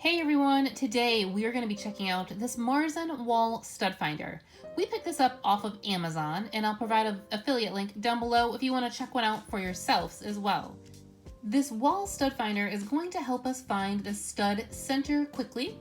Hey everyone, today we are going to be checking out this MARSIAN wall stud finder. We picked this up off of Amazon, and I'll provide an affiliate link down below if you want to check one out for yourselves as well. This wall stud finder is going to help us find the stud center quickly.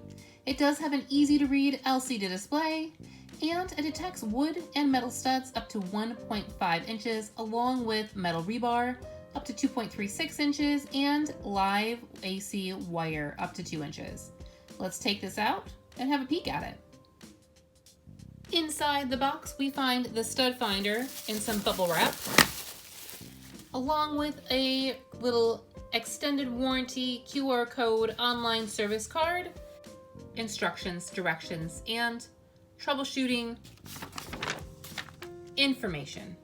It does have an easy to read LCD display, and it detects wood and metal studs up to 1.5 inches along with metal rebar up to 2.36 inches and live AC wire up to 2 inches. Let's take this out and have a peek at it. Inside the box, we find the stud finder in some bubble wrap, along with a little extended warranty QR code online service card, instructions, directions, and troubleshooting information.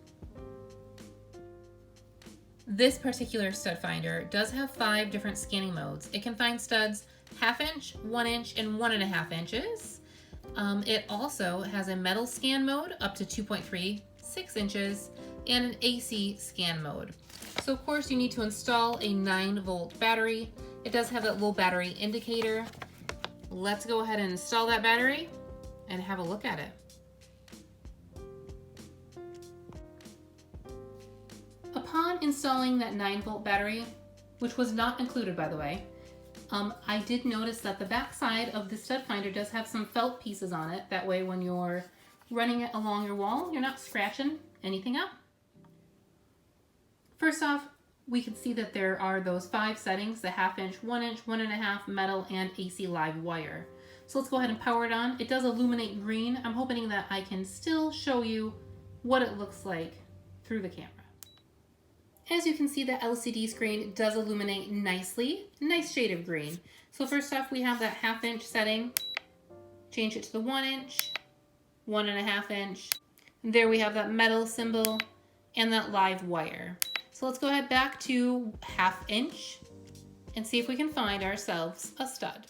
This particular stud finder does have 5 different scanning modes. It can find studs 1/2 inch, 1 inch, and 1.5 inches. It also has a metal scan mode up to 2.36 inches and an AC scan mode. So of course you need to install a 9-volt battery. It does have that low battery indicator. Let's go ahead and install that battery and have a look at it. Upon installing that 9-volt battery, which was not included by the way, I did notice that the back side of the stud finder does have some felt pieces on it. That way when you're running it along your wall, you're not scratching anything up. First off, we can see that there are those 5 settings, the 1/2 inch, 1 inch, 1.5, metal, and AC live wire. So let's go ahead and power it on. It does illuminate green. I'm hoping that I can still show you what it looks like through the camera. As you can see, the LCD screen does illuminate nicely, nice shade of green. So first off, we have that 1/2 inch setting. Change it to the 1 inch, 1.5 inch. And there we have that metal symbol and that live wire. So let's go ahead back to 1/2 inch and see if we can find ourselves a stud.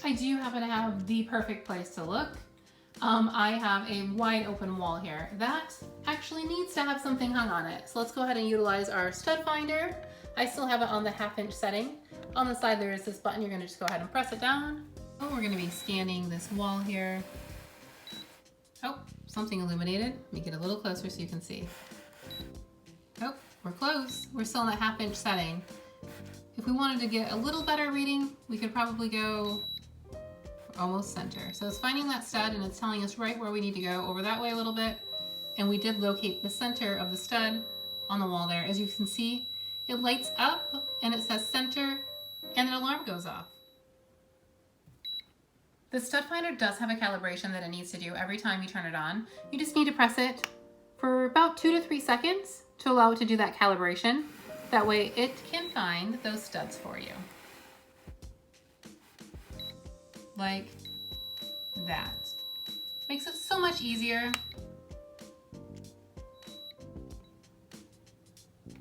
I do happen to have the perfect place to look. I have a wide open wall here that actually needs to have something hung on it. So let's go ahead and utilize our stud finder. I still have it on the 1/2 inch setting. On the side there is this button. You're going to just go ahead and press it down. Oh, we're going to be scanning this wall here. Oh, something illuminated. Let me get a little closer so you can see. Oh, we're close. We're still in that 1/2 inch setting. If we wanted to get a little better reading, we could probably go almost center. So it's finding that stud and it's telling us right where we need to go, over that way a little bit. And we did locate the center of the stud on the wall there. As you can see, it lights up and it says center and an alarm goes off. The stud finder does have a calibration that it needs to do every time you turn it on. You just need to press it for about 2 to 3 seconds to allow it to do that calibration. That way it can find those studs for you. Like that. Makes it so much easier.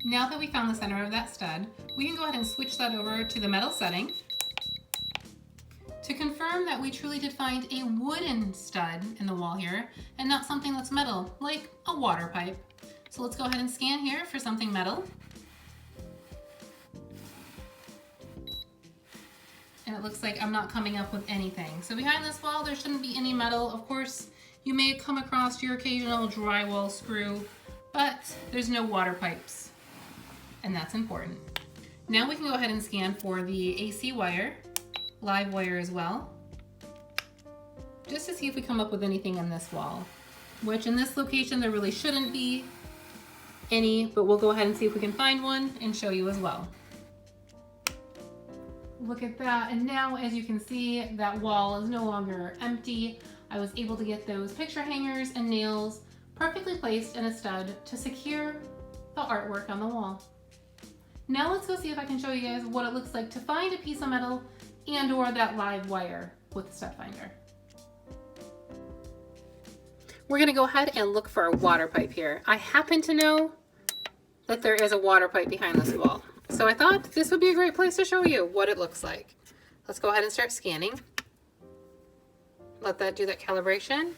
Now that we found the center of that stud, we can go ahead and switch that over to the metal setting to confirm that we truly did find a wooden stud in the wall here and not something that's metal, like a water pipe. So let's go ahead and scan here for something metal. And it looks like I'm not coming up with anything. So behind this wall, there shouldn't be any metal. Of course, you may come across your occasional drywall screw, but there's no water pipes, and that's important. Now we can go ahead and scan for the AC wire, live wire as well, just to see if we come up with anything in this wall, which in this location, there really shouldn't be any, but we'll go ahead and see if we can find one and show you as well. Look at that, and now as you can see, that wall is no longer empty. I was able to get those picture hangers and nails perfectly placed in a stud to secure the artwork on the wall. Now let's go see if I can show you guys what it looks like to find a piece of metal and or that live wire with the stud finder. We're gonna go ahead and look for a water pipe here. I happen to know that there is a water pipe behind this wall. So I thought this would be a great place to show you what it looks like. Let's go ahead and start scanning. Let that do that calibration.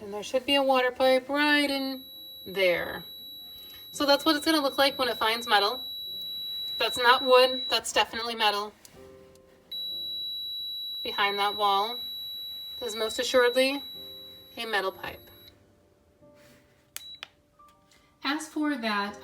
And there should be a water pipe right in there. So that's what it's going to look like when it finds metal. That's not wood, that's definitely metal. Behind that wall is most assuredly a metal pipe. As for that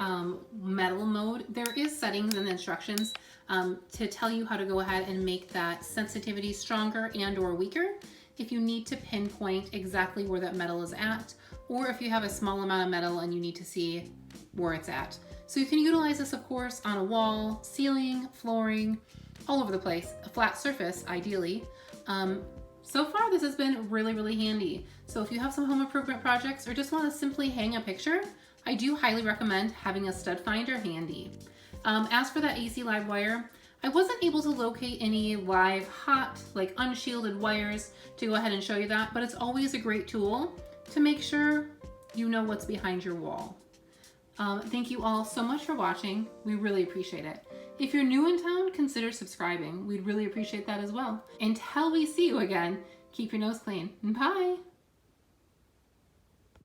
metal mode, there is settings in the instructions to tell you how to go ahead and make that sensitivity stronger and or weaker if you need to pinpoint exactly where that metal is at, or if you have a small amount of metal and you need to see where it's at. So you can utilize this, of course, on a wall, ceiling, flooring, all over the place, a flat surface, ideally. So far, this has been really, really handy. So if you have some home improvement projects or just want to simply hang a picture, I do highly recommend having a stud finder handy. As for that AC live wire, I wasn't able to locate any live hot, like unshielded wires to go ahead and show you that, but it's always a great tool to make sure you know what's behind your wall. Thank you all so much for watching. We really appreciate it. If you're new in town, consider subscribing. We'd really appreciate that as well. Until we see you again, keep your nose clean. Bye.